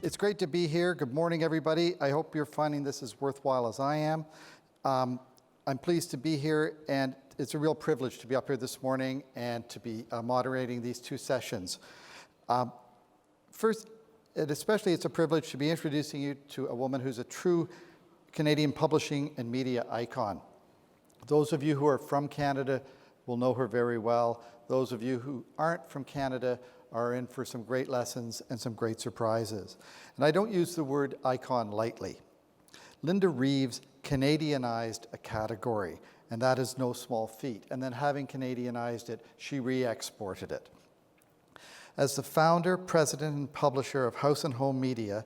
It's great to be here. Good morning, everybody. I hope you're finding this as worthwhile as I am. I'm pleased to be here, and it's a real privilege to be up here this morning and to be moderating these two sessions. First, and especially it's a privilege to be introducing you to a woman who's a true Canadian publishing and media icon. Those of you who are from Canada will know her very well. Those of you who aren't from Canada are in for some great lessons and some great surprises. And I don't use the word icon lightly. Lynda Reeves Canadianized a category, and that is no small feat. And then having Canadianized it, she re-exported it. As the founder, president, and publisher of House and Home Media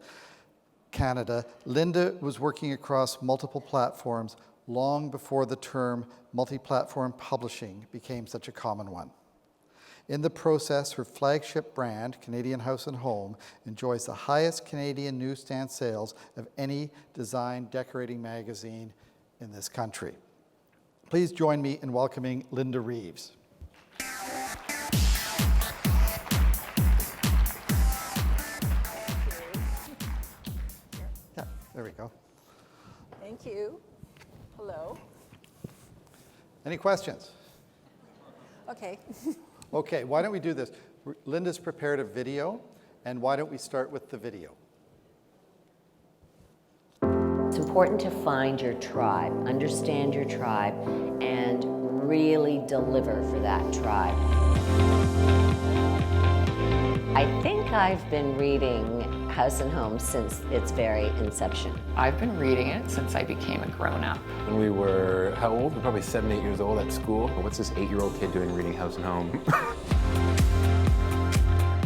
Canada, Lynda was working across multiple platforms long before the term multi-platform publishing became such a common one. In the process, her flagship brand, Canadian House and Home, enjoys the highest Canadian newsstand sales of any design decorating magazine in this country. Please join me in welcoming Lynda Reeves. Yeah, there we go. Thank you. Hello. Any questions? Okay. Okay, why don't we do this? Lynda's prepared a video, and why don't we start with the video? It's important to find your tribe, understand your tribe, and really deliver for that tribe. I think I've been reading House and Home since its very inception. I've been reading it since I became a grown-up. When we were, how old? We're probably 7, 8 years old at school. What's this 8-year-old kid doing reading House and Home?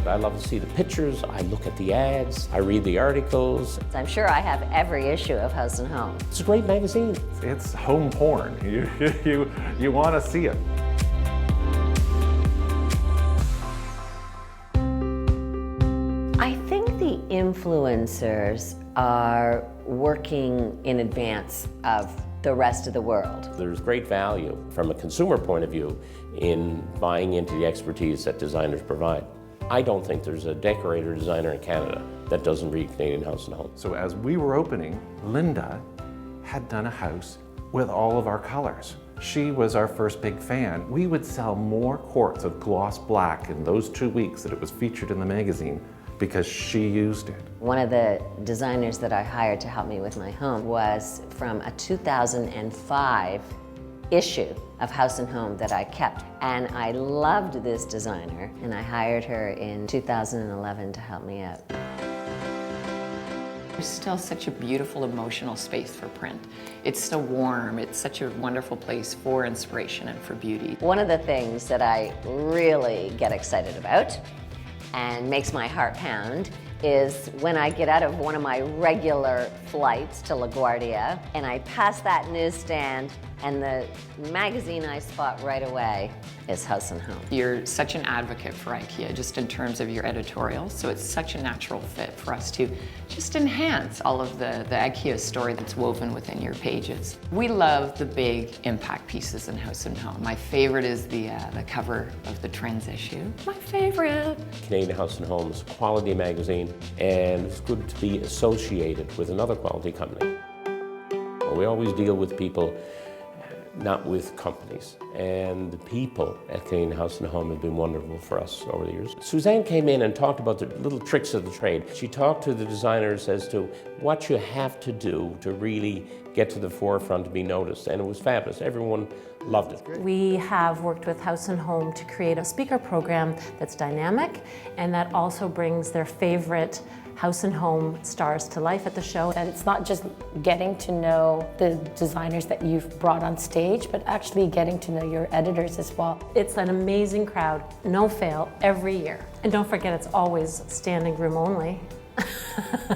I love to see the pictures, I look at the ads, I read the articles. I'm sure I have every issue of House and Home. It's a great magazine. It's home porn. You want to see it. I think the influencers are working in advance of the rest of the world. There's great value from a consumer point of view in buying into the expertise that designers provide. I don't think there's a decorator designer in Canada that doesn't read Canadian House and Home. So as we were opening, Lynda had done a house with all of our colors. She was our first big fan. We would sell more quarts of gloss black in those 2 weeks that it was featured in the magazine because she used it. One of the designers that I hired to help me with my home was from a 2005 issue of House and Home that I kept. And I loved this designer, and I hired her in 2011 to help me out. There's still such a beautiful emotional space for print. It's so warm, it's such a wonderful place for inspiration and for beauty. One of the things that I really get excited about and makes my heart pound is when I get out of one of my regular flights to LaGuardia and I pass that newsstand, and the magazine I spot right away is House and Home. You're such an advocate for IKEA just in terms of your editorials, so it's such a natural fit for us to just enhance all of the IKEA story that's woven within your pages. We love the big impact pieces in House and Home. My favorite is the cover of the Trends issue. My favorite. Canadian House and Home is a quality magazine, and it's good to be associated with another quality company. We always deal with people, not with companies. And the people at Canadian House and Home have been wonderful for us over the years. Suzanne came in and talked about the little tricks of the trade. She talked to the designers as to what you have to do to really get to the forefront to be noticed, and it was fabulous. Everyone loved it. We have worked with House and Home to create a speaker program that's dynamic and that also brings their favorite House and Home stars to life at the show. And it's not just getting to know the designers that you've brought on stage, but actually getting to know your editors as well. It's an amazing crowd, no fail, every year. And don't forget, it's always standing room only.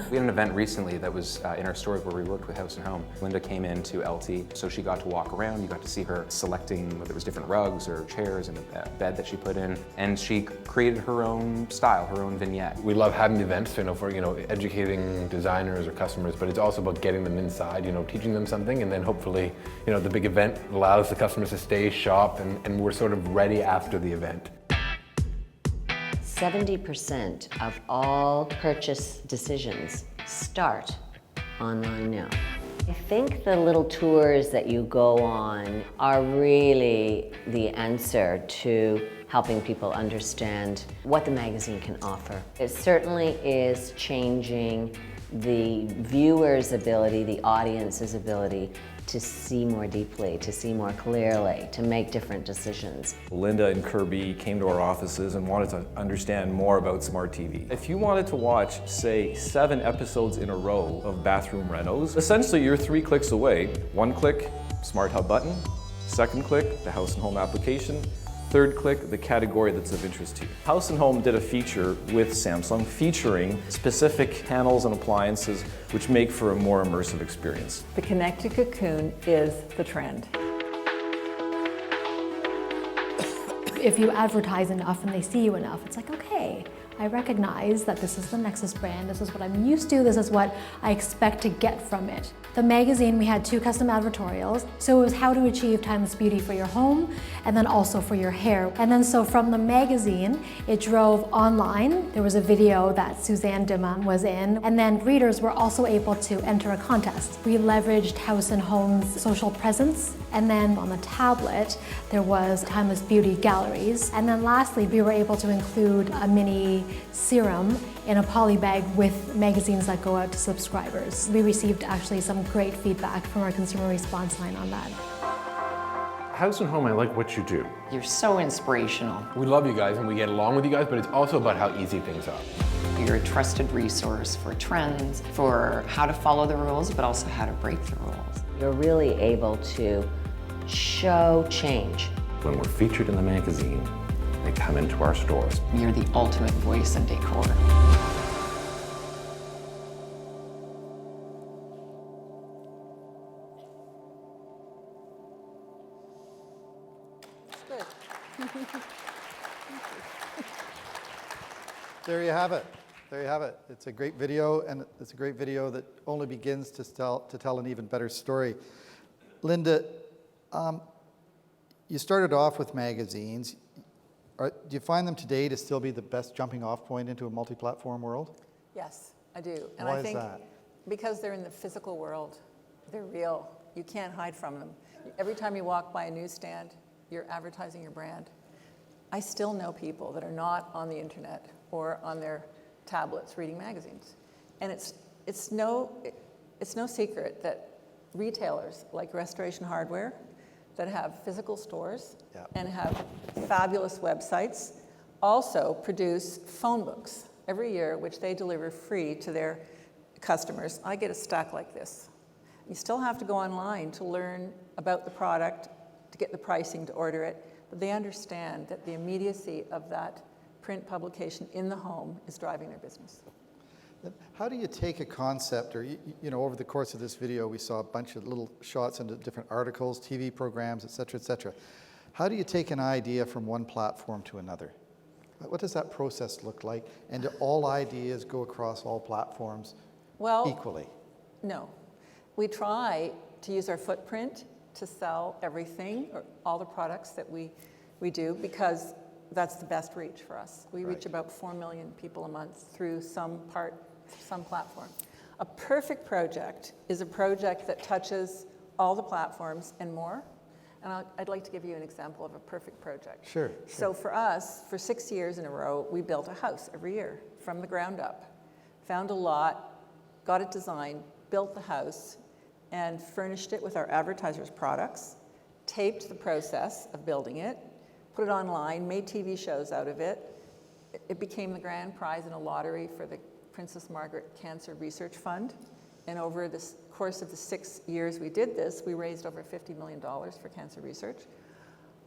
We had an event recently that was in our stores where we worked with House and Home. Lynda came into LT, so she got to walk around. You got to see her selecting whether it was different rugs or chairs and a bed that she put in, and she created her own style, her own vignette. We love having events, for educating designers or customers, but it's also about getting them inside, teaching them something, and then hopefully, the big event allows the customers to stay, shop, and we're sort of ready after the event. 70% of all purchase decisions start online now. I think the little tours that you go on are really the answer to helping people understand what the magazine can offer. It certainly is changing the viewer's ability, the audience's ability to see more deeply, to see more clearly, to make different decisions. Lynda and Kirby came to our offices and wanted to understand more about smart TV. If you wanted to watch, say, 7 episodes in a row of bathroom renos, essentially you're 3 clicks away. 1 click, Smart Hub button. 2nd click, the House and Home application. 3rd click, the category that's of interest to you. House and Home did a feature with Samsung featuring specific panels and appliances which make for a more immersive experience. The connected cocoon is the trend. If you advertise enough and they see you enough, it's like, okay, I recognize that this is the Nexus brand, this is what I'm used to, this is what I expect to get from it. The magazine, we had 2 custom advertorials, so it was how to achieve timeless beauty for your home and then also for your hair. And then so from the magazine, it drove online. There was a video that Suzanne Dimon was in, and then readers were also able to enter a contest. We leveraged House and Home's social presence, and then on the tablet, there was timeless beauty galleries. And then lastly, we were able to include a mini serum in a poly bag with magazines that go out to subscribers. We received actually some great feedback from our consumer response line on that. House and Home, I like what you do. You're so inspirational. We love you guys and we get along with you guys, but it's also about how easy things are. You're a trusted resource for trends, for how to follow the rules, but also how to break the rules. You're really able to show change. When we're featured in the magazine, they come into our stores. You're the ultimate voice in decor. Good. There you have it. There you have it. It's a great video, and it's a great video that only begins to tell an even better story. Lynda, you started off with magazines. Do you find them today to still be the best jumping off point into a multi-platform world? Yes, I do. And Why I is think that? because they're in the physical world, they're real. You can't hide from them. Every time you walk by a newsstand, you're advertising your brand. I still know people that are not on the internet or on their tablets reading magazines. And it's no secret that retailers like Restoration Hardware that have physical stores and have fabulous websites also produce phone books every year, which they deliver free to their customers. I get a stack like this. You still have to go online to learn about the product, to get the pricing, to order it, but they understand that the immediacy of that print publication in the home is driving their business. How do you take a concept, or you know, over the course of this video, we saw a bunch of little shots into different articles, TV programs, et cetera, et cetera. How do you take an idea from one platform to another? What does that process look like? And do all ideas go across all platforms equally? No. We try to use our footprint to sell everything, or all the products that we do, because that's the best reach for us. We reach about 4 million people a month through some platform. A perfect project is a project that touches all the platforms and more. And I'd like to give you an example of a perfect project. Sure. So for us, for 6 years in a row, we built a house every year from the ground up. Found a lot, got it designed, built the house, and furnished it with our advertisers' products, taped the process of building it, put it online, made TV shows out of it. It became the grand prize in a lottery for the Princess Margaret Cancer Research Fund. And over the course of the 6 years we did this, we raised over $50 million for cancer research.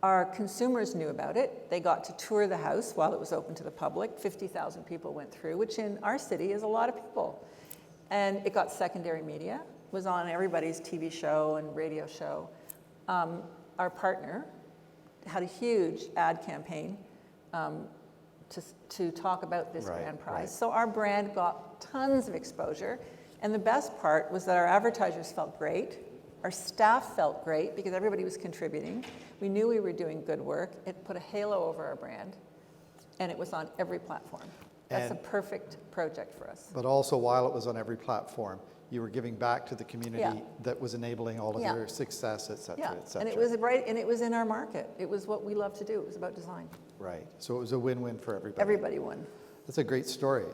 Our consumers knew about it. They got to tour the house while it was open to the public. 50,000 people went through, which in our city is a lot of people. And it got secondary media, was on everybody's TV show and radio show. Our partner had a huge ad campaign to talk about this grand prize. So our brand got tons of exposure. And the best part was that our advertisers felt great. Our staff felt great because everybody was contributing. We knew we were doing good work. It put a halo over our brand. and it was on every platform. That's a perfect project for us. But also, while it was on every platform, you were giving back to the community that was enabling all of your success, et cetera, Yeah, et cetera. and it was in our market. It was what we love to do. It was about design. Right. So it was a win-win for everybody. Everybody won. That's a great story.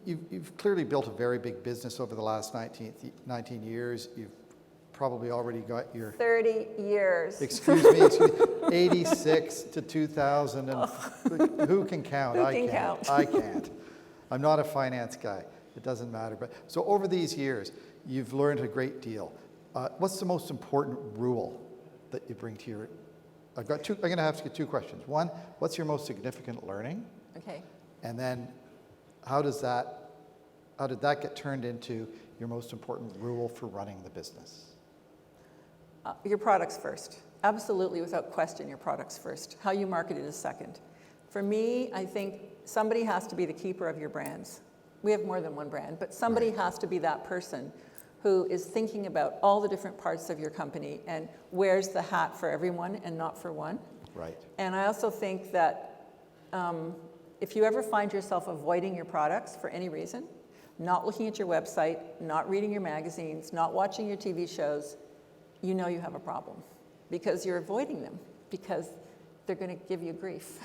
You've clearly built a very big business over the last 19 years. You've probably already got your 30 years. Excuse me, 86 to 2000, and who can count? Who I can can't. count? I can't. I'm not a finance guy. It doesn't matter. But so over these years, you've learned a great deal. What's the most important rule that you bring to your? I'm going to ask you two questions. One, what's your most significant learning? Okay. And then, how did that get turned into your most important rule for running the business? Your products first. Absolutely, without question, your products first. How you market it is second. For me, I think somebody has to be the keeper of your brands. We have more than one brand, but somebody has to be that person who is thinking about all the different parts of your company and wears the hat for everyone and not for one. Right. And I also think that if you ever find yourself avoiding your products for any reason, not looking at your website, not reading your magazines, not watching your TV shows, you know you have a problem because you're avoiding them because they're going to give you grief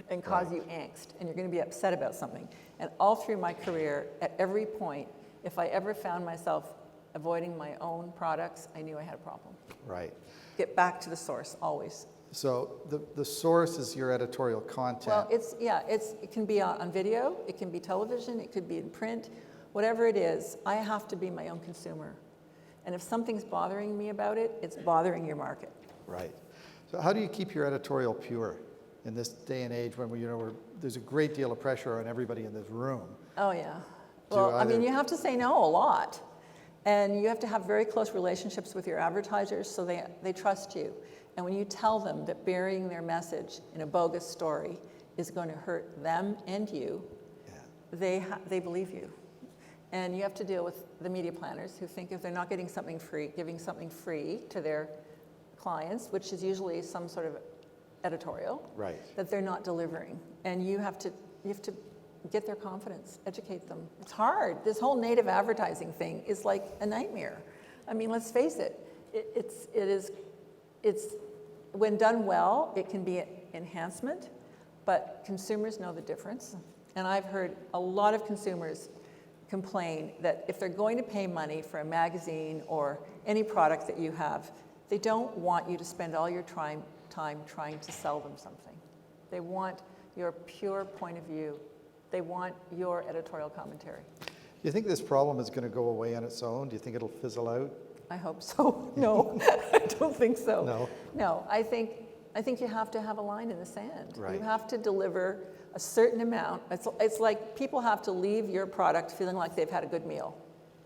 and cause you angst, and you're going to be upset about something. And all through my career, at every point, if I ever found myself avoiding my own products, I knew I had a problem. Right. Get back to the source, always. So the source is your editorial content. Well, it can be on video, it can be television, it could be in print, whatever it is, I have to be my own consumer. And if something's bothering me about it, it's bothering your market. Right. So how do you keep your editorial pure in this day and age when there's a great deal of pressure on everybody in this room? Oh, yeah. Well, I mean, you have to say no a lot. And you have to have very close relationships with your advertisers so they trust you. And when you tell them that burying their message in a bogus story is going to hurt them and you, they believe you. And you have to deal with the media planners who think if they're not getting something free, giving something free to their clients, which is usually some sort of editorial, right, that they're not delivering. And you have to get their confidence, educate them. It's hard. This whole native advertising thing is like a nightmare. I mean, let's face it. It's when done well, it can be an enhancement, but consumers know the difference. And I've heard a lot of consumers complain that if they're going to pay money for a magazine or any product that you have, they don't want you to spend all your time trying to sell them something. They want your pure point of view. They want your editorial commentary. Do you think this problem is going to go away on its own? Do you think it'll fizzle out? I hope so. No, I don't think so. No? No, I think you have to have a line in the sand. Right. You have to deliver a certain amount. It's like people have to leave your product feeling like they've had a good meal.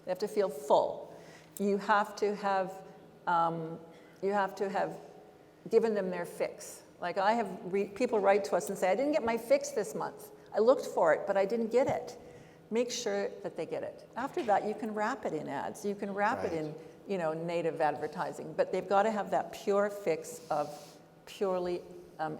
They have to feel full. You have to have given them their fix. Like I have people write to us and say, I didn't get my fix this month. I looked for it, but I didn't get it. Make sure that they get it. After that, you can wrap it in ads. You can wrap it in, native advertising. But they've got to have that pure fix of purely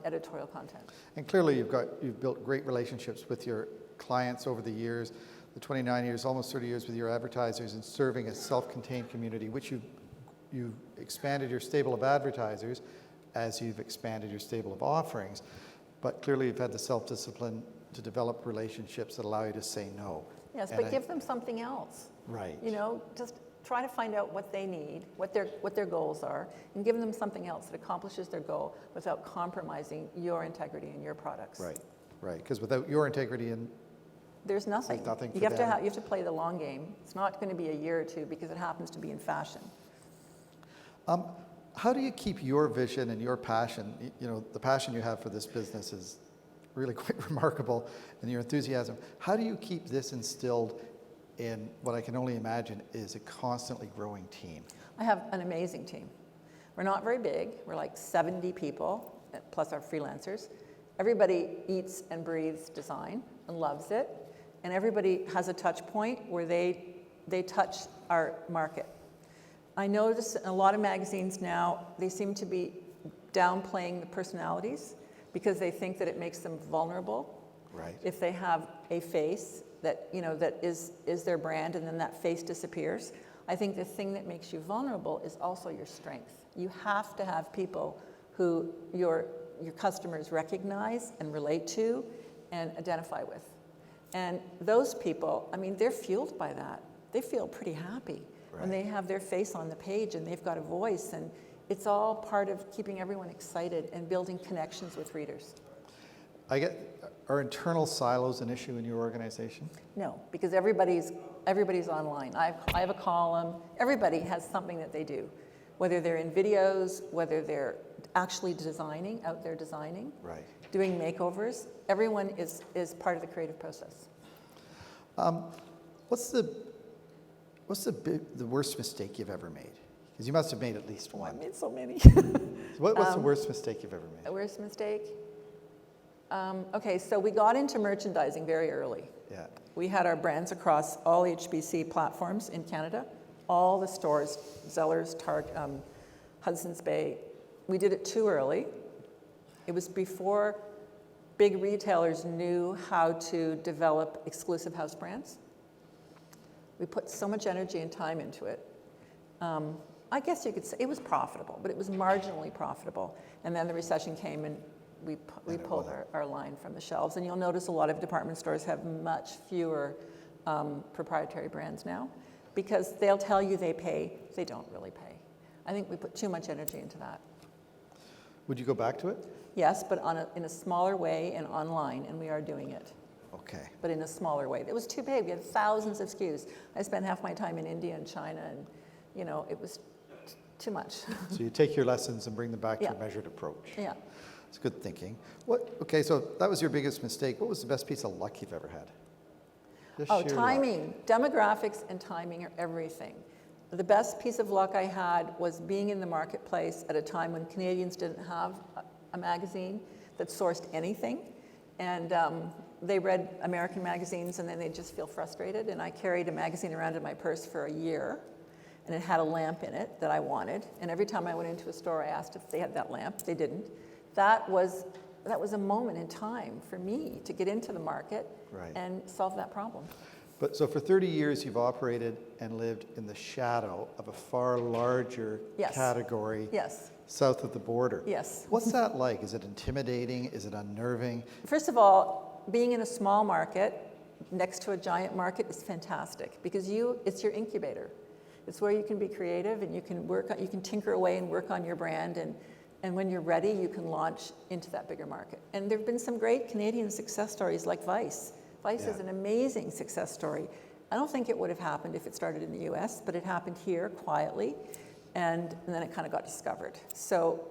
editorial content. And clearly, you've built great relationships with your clients over the years, the 29 years, almost 30 years with your advertisers, and serving a self-contained community, which you've expanded your stable of advertisers as you've expanded your stable of offerings. But clearly, you've had the self-discipline to develop relationships that allow you to say no. Yes, but give them something else. Right. Just try to find out what they need, what their goals are, and give them something else that accomplishes their goal without compromising your integrity in your products. Right, right. Because without your integrity there's nothing. There's nothing for you have them. You have to play the long game. It's not going to be a year or two because it happens to be in fashion. How do you keep your vision and your passion? The passion you have for this business is really quite remarkable, and your enthusiasm. How do you keep this instilled in what I can only imagine is a constantly growing team? I have an amazing team. We're not very big. We're like 70 people, plus our freelancers. Everybody eats and breathes design and loves it, and everybody has a touch point where they touch our market. I notice in a lot of magazines now, they seem to be downplaying the personalities. because they think that it makes them vulnerable. Right. If they have a face that, you know, that is their brand and then that face disappears. I think the thing that makes you vulnerable is also your strength. You have to have people who your customers recognize and relate to and identify with. And those people, I mean, they're fueled by that. They feel pretty happy when they have their face on the page and they've got a voice, and it's all part of keeping everyone excited and building connections with readers. Are internal silos an issue in your organization? No, because everybody's online. I have a column. Everybody has something that they do, whether they're in videos, whether they're actually designing, out there designing, Right. doing makeovers. Everyone is part of the creative process. What's the worst mistake you've ever made? Because you must have made at least one. I made so many. What's the worst mistake you've ever made? The worst mistake? Okay, so we got into merchandising very early. Yeah. We had our brands across all HBC platforms in Canada, all the stores, Zellers, Target, Hudson's Bay. We did it too early. It was before big retailers knew how to develop exclusive house brands. We put so much energy and time into it. I guess you could say it was profitable, but it was marginally profitable. And then the recession came and we pulled our line from the shelves. And you'll notice a lot of department stores have much fewer proprietary brands now because they'll tell you they pay, they don't really pay. I think we put too much energy into that. Would you go back to it? Yes, but in a smaller way and online, and we are doing it. Okay. But in a smaller way. It was too big. We had thousands of SKUs. I spent half my time in India and China, and you know, it was too much. So you take your lessons and bring them back to a measured approach. Yeah. It's good thinking. Okay, so that was your biggest mistake. What was the best piece of luck you've ever had? Just sheer timing. luck. Demographics and timing are everything. The best piece of luck I had was being in the marketplace at a time when Canadians didn't have a magazine that sourced anything. And they read American magazines and then they'd just feel frustrated. And I carried a magazine around in my purse for a year. And it had a lamp in it that I wanted. And every time I went into a store, I asked if they had that lamp. They didn't. That was a moment in time for me to get into the market and solve that problem. But so for 30 years, you've operated and lived in the shadow of a far larger category south of the border. Yes. What's that like? Is it intimidating? Is it unnerving? First of all, being in a small market next to a giant market is fantastic because it's your incubator. It's where you can be creative and you can tinker away and work on your brand, and when you're ready, you can launch into that bigger market. And there have been some great Canadian success stories like Vice. Vice is an amazing success story. I don't think it would have happened if it started in the US, but it happened here quietly, and then it kind of got discovered. So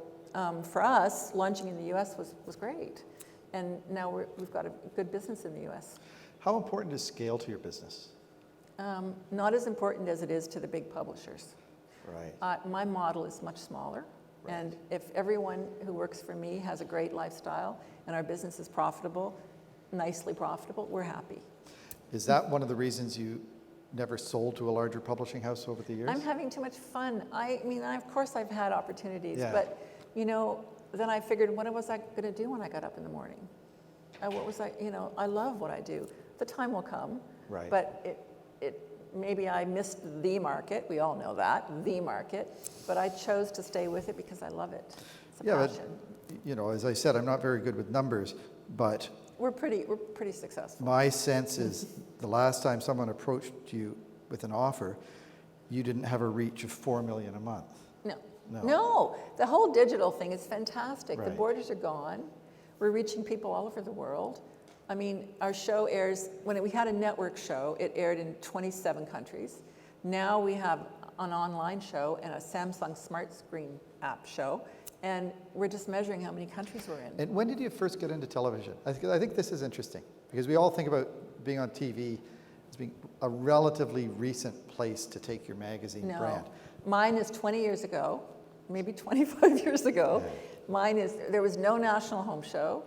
for us, launching in the US was great. And now we've got a good business in the US. How important is scale to your business? Not as important as it is to the big publishers. Right. My model is much smaller. Right. And if everyone who works for me has a great lifestyle and our business is profitable, nicely profitable, we're happy. Is that one of the reasons you never sold to a larger publishing house over the years? I'm having too much fun. I mean, of course I've had opportunities, but you know, then I figured, what was I going to do when I got up in the morning? I love what I do. The time will come, but maybe I missed the market. We all know that, the market. But I chose to stay with it because I love it. It's a passion. But, you know, as I said, I'm not very good with numbers, but we're pretty successful. My sense is the last time someone approached you with an offer, you didn't have a reach of 4 million a month. No, the whole digital thing is fantastic. The borders are gone. We're reaching people all over the world. I mean, our show airs, when we had a network show, it aired in 27 countries. Now we have an online show and a Samsung Smart Screen app show, and we're just measuring how many countries we're in. And when did you first get into television? I think this is interesting, because we all think about being on TV as being a relatively recent place to take your magazine brand. Mine is 20 years ago, maybe 25 years ago. There was no national home show.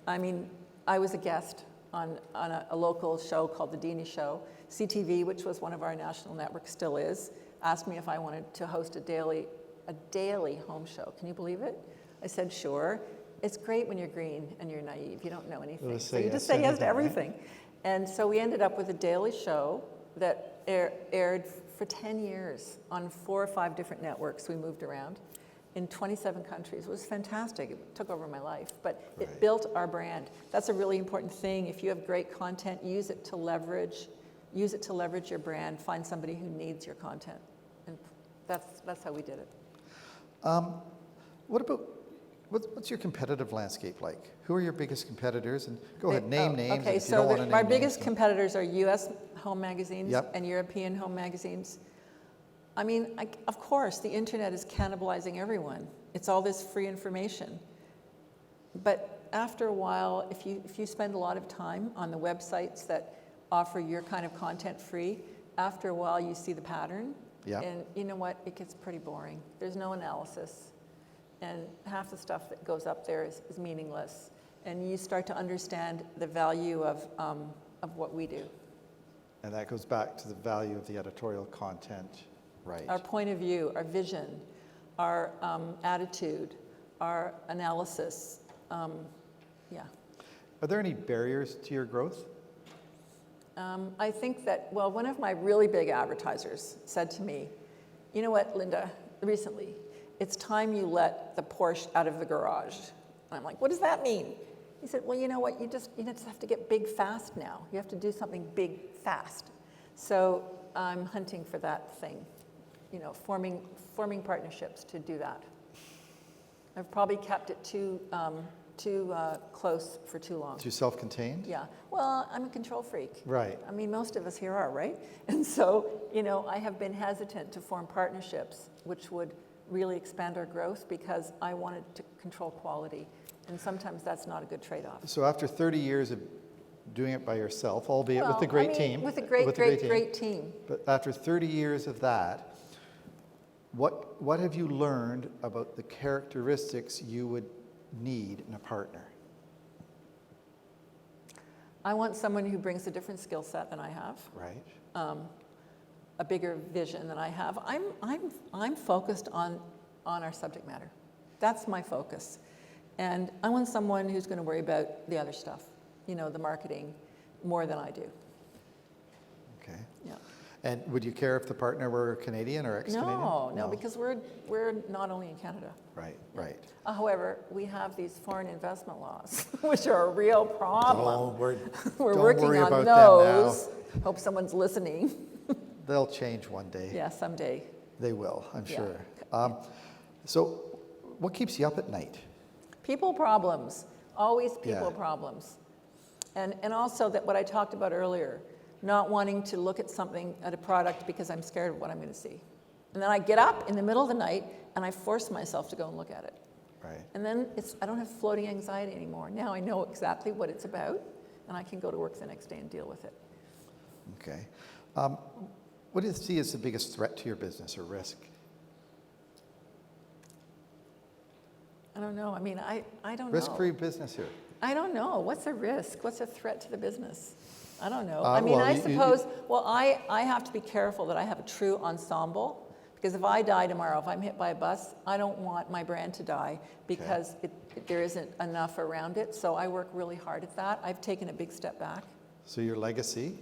I mean, I was a guest on a local show called The Deanie Show. CTV, which was one of our national networks, still is, asked me if I wanted to host a daily home show. Can you believe it? I said, sure. it's great when you're green and you're naive. You don't know anything. Just So say you just yes say to yes to anything, right? everything. And so we ended up with a daily show that aired for 10 years on 4 or 5 different networks. We moved around in 27 countries. It was fantastic. It took over my life, but it built our brand. That's a really important thing. If you have great content, use it to leverage your brand. Find somebody who needs your content. And that's how we did it. What's your competitive landscape like? Who are your biggest competitors? And go ahead, name names. Okay, if you don't want to so name our names, biggest no. competitors are U.S. home magazines Yep. and European home magazines. I mean, of course, the internet is cannibalizing everyone. It's all this free information. But after a while, if you spend a lot of time on the websites that offer your kind of content free, after a while you see the pattern. Yep. And you know what? It gets pretty boring. There's no analysis. And half the stuff that goes up there is meaningless. And you start to understand the value of what we do. And that goes back to the value of the editorial content, right? Our point of view, our vision, our attitude, our analysis, yeah. Are there any barriers to your growth? I think that, well, one of my really big advertisers said to me, you know what, Lynda, recently, it's time you let the Porsche out of the garage. And I'm like, what does that mean? He said, well, you know what, you just have to get big fast now. You have to do something big fast. So I'm hunting for that thing, forming partnerships to do that. I've probably kept it too close for too long. Too self-contained? Yeah. Well, I'm a control freak. Right. I mean, most of us here are, right? And so, I have been hesitant to form partnerships which would really expand our growth because I wanted to control quality. And sometimes that's not a good trade-off. So after 30 years of doing it by yourself, albeit with a great team. With a great team. But after 30 years of that, what have you learned about the characteristics you would need in a partner? I want someone who brings a different skill set than I have. Right. A bigger vision than I have. I'm focused on our subject matter. That's my focus. And I want someone who's going to worry about the other stuff, the marketing, more than I do. Okay. Yeah. And would you care if the partner were Canadian or ex-Canadian? No, because we're not only in Canada. Right, right. However, we have these foreign investment laws, which are a real problem. We're working worry on about those. them now. Hope someone's listening. They'll change one day. Yeah, someday. They will, I'm Yeah. sure. So what keeps you up at night? People problems, always people Yeah. problems. And also that what I talked about earlier, not wanting to look at something, at a product because I'm scared of what I'm going to see. And then I get up in the middle of the night and I force myself to go and look at it. Right. And then I don't have floating anxiety anymore. Now I know exactly what it's about and I can go to work the next day and deal with it. Okay. What do you see as the biggest threat to your business or risk? I don't know. I mean, I don't know. Risk-free business here. I don't know. What's a risk? What's a threat to the business? I don't know. I have to be careful that I have a true ensemble because if I die tomorrow, if I'm hit by a bus, I don't want my brand to die because there isn't enough around it. So I work really hard at that. I've taken a big step back. So your legacy,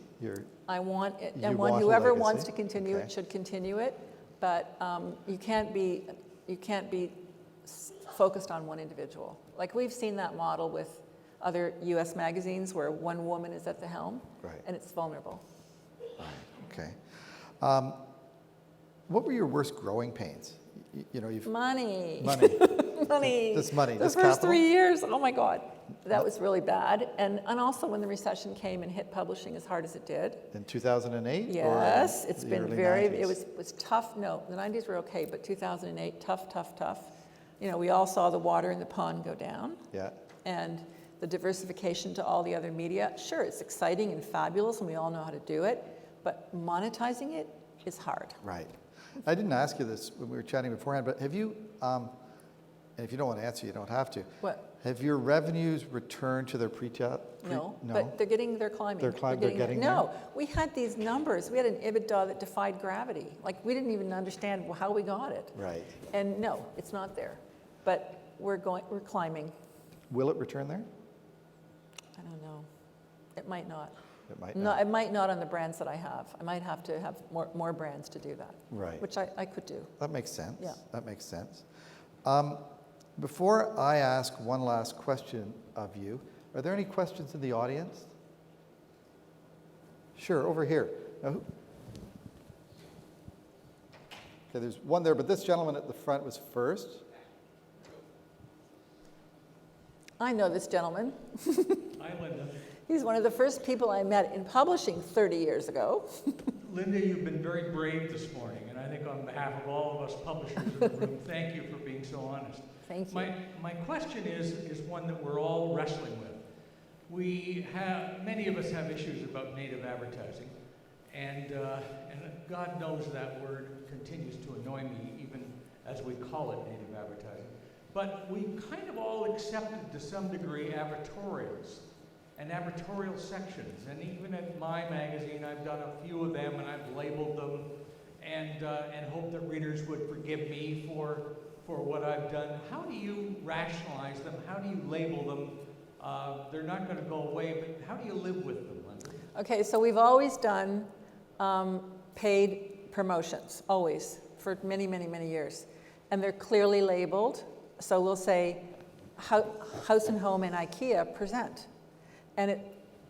I want it, You and want a whoever legacy? wants to continue Okay. it should continue it. But you can't be focused on one individual. Like we've seen that model with other U.S. magazines where one woman is at the helm, Right. and it's vulnerable. right, okay. What were your worst growing pains? You've Money. money. Money. This money, The this first capital? 3 years, oh my God, that was really bad. And also when the recession came and hit publishing as hard as it did. In 2008? Yes, or it's the been early very, 90s? it was tough. No, the 90s were okay, but 2008, tough. We all saw the water in the pond go down. Yeah. And the diversification to all the other media. Sure, it's exciting and fabulous, and we all know how to do it, but monetizing it is hard. Right. I didn't ask you this when we were chatting beforehand, but have you, and if you don't want to answer, you don't have to. What? Have your revenues returned to their No, but they're climbing. They're getting No, we had these numbers. We had an EBITDA that defied gravity. Like, we didn't even understand how we got it. Right. And no, it's not there. But we're climbing. Will it return there? I don't know. It might not. It might No, not. it might not on the brands that I have. I might have to have more brands to do that. Right. Which I could do. That makes sense. Yeah. That makes sense. Before I ask one last question of you, are there any questions in the audience? Sure, over here. Now, okay, there's one there, but this gentleman at the front was first. I know this gentleman. Hi, Lynda. He's one of the first people I met in publishing 30 years ago. Lynda, you've been very brave this morning, and I think on behalf of all of us publishers in the room, thank you for being so honest. Thank you. My question is one that we're all wrestling with. Many of us have issues about native advertising, and God knows that word continues to annoy me, even as we call it native advertising. But we kind of all accepted to some degree advertorials and advertorial sections, and even at my magazine, I've done a few of them, and I've labeled them, and hope that readers would forgive me for what I've done. How do you rationalize them? How do you label them? They're not going to go away, but how do you live with them, Lynda? Okay, so we've always done paid promotions, always, for many, many, many years. And they're clearly labeled. So we'll say, House and Home and IKEA present. And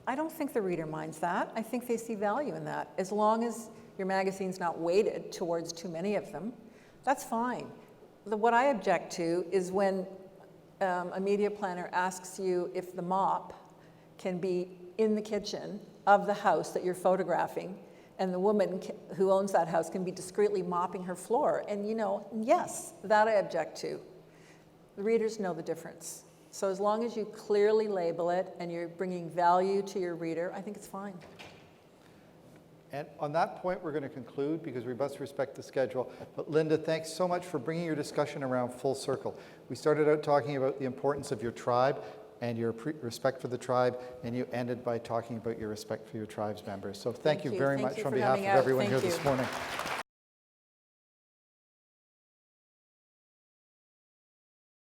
I don't think the reader minds that. I think they see value in that. As long as your magazine's not weighted towards too many of them, that's fine. What I object to is when a media planner asks you if the mop can be in the kitchen of the house that you're photographing, and the woman who owns that house can be discreetly mopping her floor. And yes, that I object to. The readers know the difference. So as long as you clearly label it and you're bringing value to your reader, I think it's fine. And on that point, we're going to conclude because we must respect the schedule. But Lynda, thanks so much for bringing your discussion around full circle. We started out talking about the importance of your tribe and your respect for the tribe, and you ended by talking about your respect for your tribe's members. So thank you very much on behalf of everyone here this morning.